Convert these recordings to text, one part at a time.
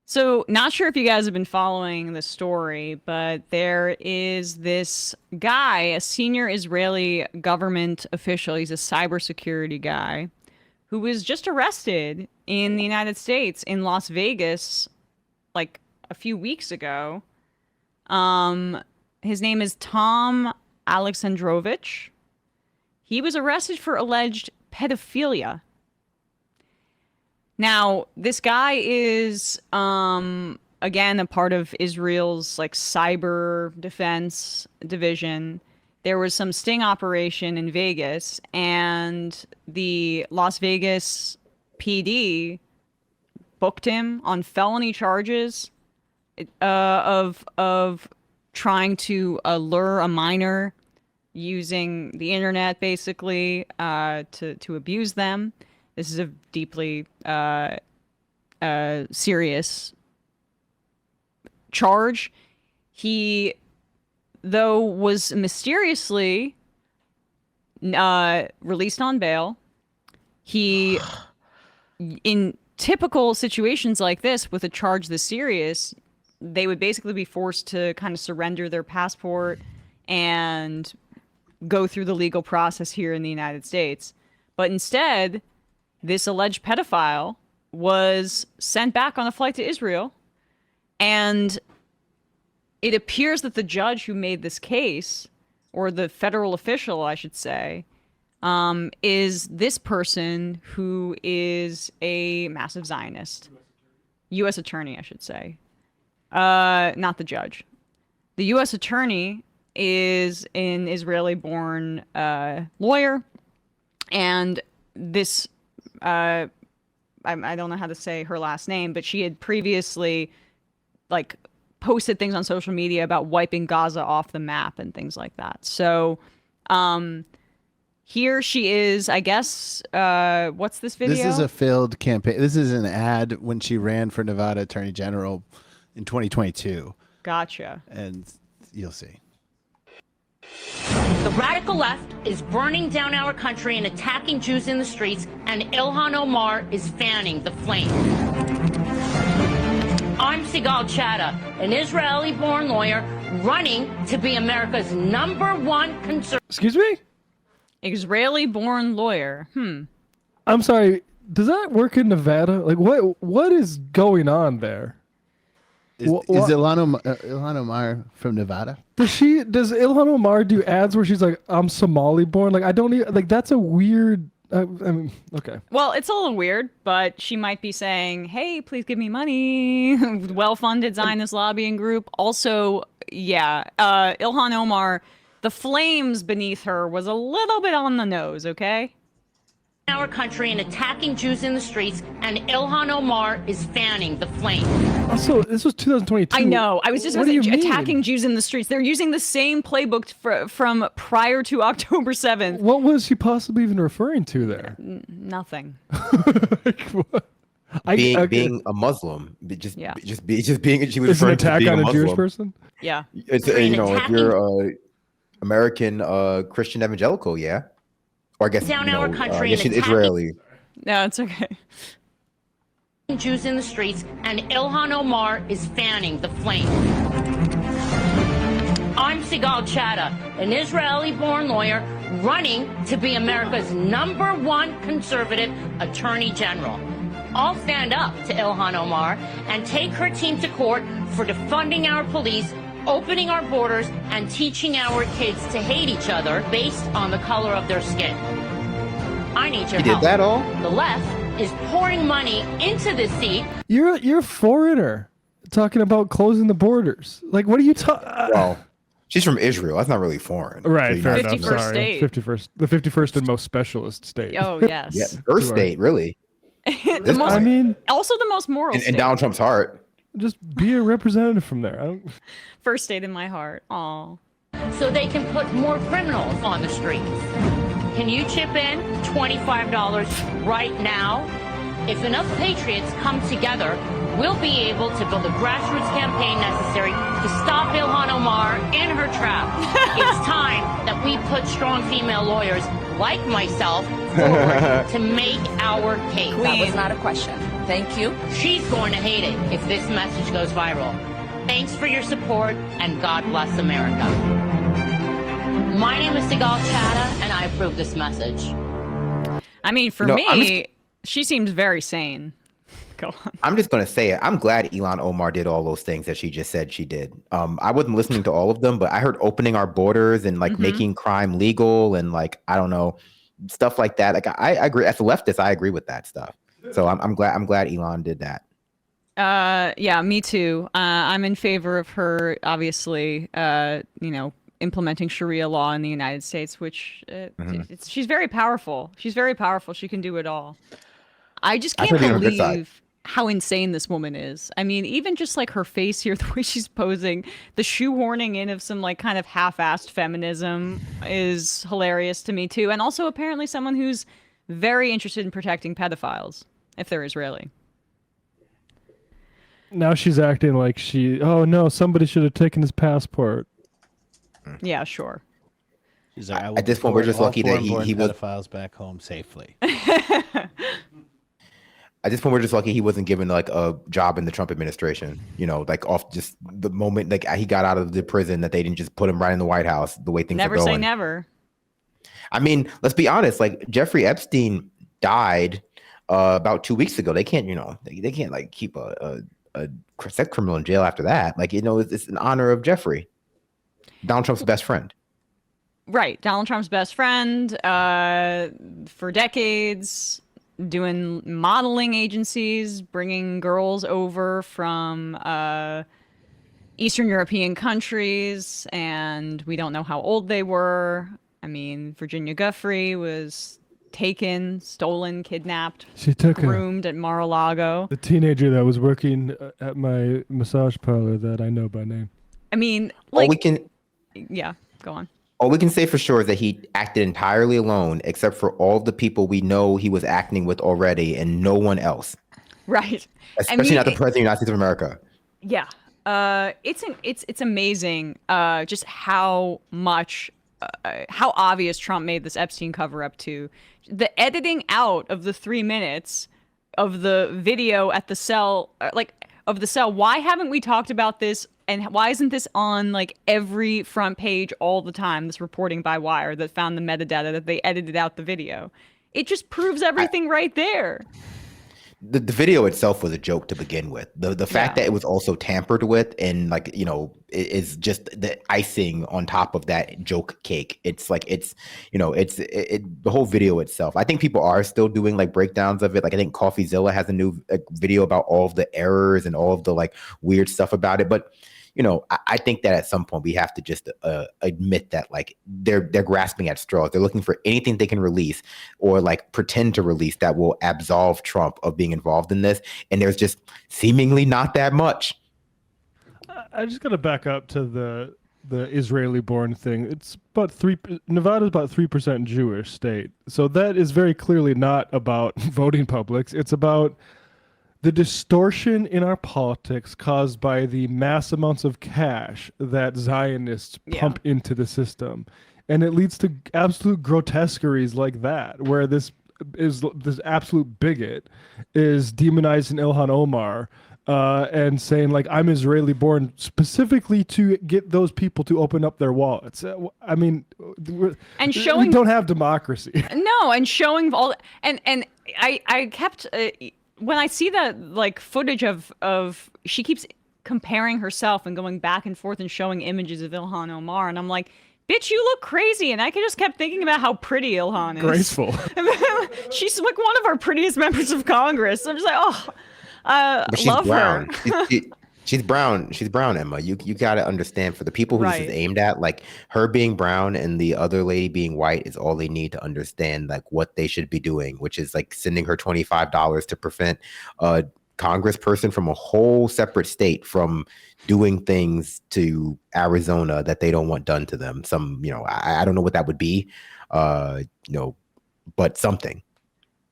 So, not sure if you guys have been following the story, but there is this guy, a senior Israeli government official. He's a cybersecurity guy who was just arrested in the United States in Las Vegas like a few weeks ago. His name is Tom Alexandrovich. He was arrested for alleged pedophilia. Now, this guy is, again, a part of Israel's like cyber defense division. There was some sting operation in Vegas, and the Las Vegas PD booked him on felony charges of trying to lure a minor using the internet, basically, to abuse them. This is a deeply serious charge. He, though, was mysteriously released on bail. He, in typical situations like this, with a charge this serious, they would basically be forced to kind of surrender their passport and go through the legal process here in the United States. But instead, this alleged pedophile was sent back on a flight to Israel, and it appears that the judge who made this case, or the federal official, I should say, is this person who is a massive Zionist. U.S. attorney, I should say. Not the judge. The U.S. attorney is an Israeli-born lawyer, and this I don't know how to say her last name, but she had previously like posted things on social media about wiping Gaza off the map and things like that. So here she is, I guess. What's this video? This is a failed campaign. This is an ad when she ran for Nevada Attorney General in 2022. Gotcha. And you'll see. The radical left is burning down our country and attacking Jews in the streets, and Ilhan Omar is fanning the flame. I'm Sigal Chattah, an Israeli-born lawyer running to be America's #1 conservative. Excuse me? Israeli-born lawyer. I'm sorry. Does that work in Nevada? Like, what is going on there? Is Ilhan Omar from Nevada? Does Ilhan Omar do ads where she's like, I'm Somali born? Like, I don't even, like, that's a weird, I mean, okay. Well, it's a little weird, but she might be saying, hey, please give me money. Well-funded Zionist lobbying group. Also, yeah, Ilhan Omar, the flames beneath her was a little bit on the nose, okay? Our country and attacking Jews in the streets, and Ilhan Omar is fanning the flame. Also, this was 2022. I know. I was just What do you mean? attacking Jews in the streets. They're using the same playbook from prior to October 7th. What was she possibly even referring to there? Nothing. Like, what? Being a Muslim, just being. She was Is an referring to attack being on a Muslim. Jewish person? Yeah. It's if you're a American Christian evangelical, yeah. Or I guess Down our country yes, and she's Israeli. No, it's okay. Jews in the streets, and Ilhan Omar is fanning the flame. I'm Sigal Chattah, an Israeli-born lawyer running to be America's #1 conservative attorney general. I'll stand up to Ilhan Omar and take her team to court for defunding our police, opening our borders, and teaching our kids to hate each other based on the color of their skin. I need your help. You did that all? The left is pouring money into this seat. You're a foreigner talking about closing the borders. Like, what are you talking? Well, she's from Israel. That's not really foreign. Right, So fair you're not- enough. 51st Sorry, state. 51st, the 51st and most specialist state. Oh, yes. Yeah, first state, really. The most, I mean, also the most moral In state. Donald Trump's heart. just be a representative from there. I don't. First state in my heart. Aw. So they can put more criminals on the streets. Can you chip in $25 right now? If enough patriots come together, we'll be able to build a grassroots campaign necessary to stop Ilhan Omar in her trap. It's time that we put strong female lawyers like myself forward to make our case. That was not a question. Thank you. She's going to hate it if this message goes viral. Thanks for your support, and God bless America. My name is Sigal Chatta, and I approve this message. I mean, for me, she seems very sane. Go on. I'm just going to say it. I'm glad Ilhan Omar did all those things that she just said she did. I wasn't listening to all of them, but I heard opening our borders and like making crime legal and like, I don't know, stuff like that. Like I agree. As a leftist, I agree with that stuff. So I'm glad Elon did that. Yeah, me too. I'm in favor of her, obviously, implementing Sharia law in the United States, which she's very powerful. She's very powerful. She can do it all. I just can't believe how insane this woman is. I mean, even just like her face here, the way she's posing, the shoehorning in of some like kind of half-assed feminism is hilarious to me too. And also apparently someone who's very interested in protecting pedophiles, if they're Israeli. Now she's acting like oh no, somebody should have taken his passport. Yeah, sure. She's like, at this point, we're just lucky that he was pedophiles back home safely. At this point, we're just lucky he wasn't given like a job in the Trump administration. You know, like off just the moment like he got out of the prison, that they didn't just put him right in the White House. The way things are going. Never say never. I mean, let's be honest. Like Jeffrey Epstein died about 2 weeks ago. They can't, they can't like keep a sex criminal in jail after that. Like, it's in honor of Jeffrey, Donald Trump's best friend. Right, Donald Trump's best friend for decades. Doing modeling agencies, bringing girls over from Eastern European countries, and we don't know how old they were. I mean, Virginia Giuffre was taken, stolen, kidnapped, She took groomed at Mar-a-Lago. the teenager that was working at my massage parlor that I know by name. I mean, All like, yeah, go on. All we can say for sure is that he acted entirely alone, except for all the people we know he was acting with already, and no one else. Right. Especially not the president of the United States of America. Yeah. It's amazing just how much how obvious Trump made this Epstein cover up to. The editing out of the 3 minutes of the video at the cell, of the cell. Why haven't we talked about this? And why isn't this on like every front page all the time? This reporting by Wire that found the metadata that they edited out the video. It just proves everything right there. The video itself was a joke to begin with. The fact that it was also tampered with and like, it is just the icing on top of that joke cake. It's like, the whole video itself. I think people are still doing like breakdowns of it. Like I think CoffeeZilla has a new video about all of the errors and all of the like weird stuff about it. But I think that at some point we have to just admit that like they're grasping at straws. They're looking for anything they can release or like pretend to release that will absolve Trump of being involved in this. And there's just seemingly not that much. I just got to back up to the Israeli-born thing. It's about Nevada's about 3% Jewish state, so that is very clearly not about voting publics. It's about the distortion in our politics caused by the mass amounts of cash that Zionists pump into the system. And it leads to absolute grotesqueries like that, where this absolute bigot is demonizing Ilhan Omar and saying, like, I'm Israeli born specifically to get those people to open up their wallets. I mean, and showing we don't have democracy. No, and showing all and I kept when I see that like footage of she keeps comparing herself and going back and forth and showing images of Ilhan Omar, and I'm like, bitch, you look crazy. And I just kept thinking about how pretty Ilhan is. Graceful. She's like one of our prettiest members of Congress. I'm just like, but she's love brown. her. She's brown. She's brown, Emma. You got to understand, for the people who this is aimed at, like her being brown and the other lady being white is all they need to understand like what they should be doing, which is like sending her $25 to prevent a congressperson from a whole separate state from doing things to Arizona that they don't want done to them. Some, I don't know what that would be, but something.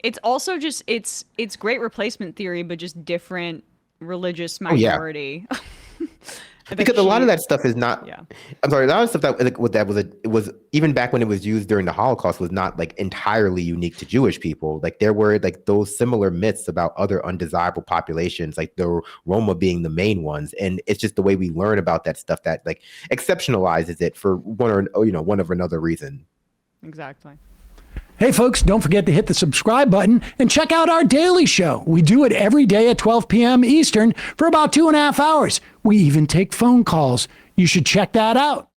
It's also just it's great replacement theory, but just different religious minority. because a lot of that stuff is not. Yeah. I'm sorry, a lot of stuff it was even back when it was used during the Holocaust was not like entirely unique to Jewish people. Like there were like those similar myths about other undesirable populations, like the Roma being the main ones, and it's just the way we learn about that stuff that like exceptionalizes it for one of another reason. Exactly. Hey, folks, don't forget to hit the subscribe button and check out our daily show. We do it every day at 12 p.m. Eastern for about 2.5 hours. We even take phone calls. You should check that out.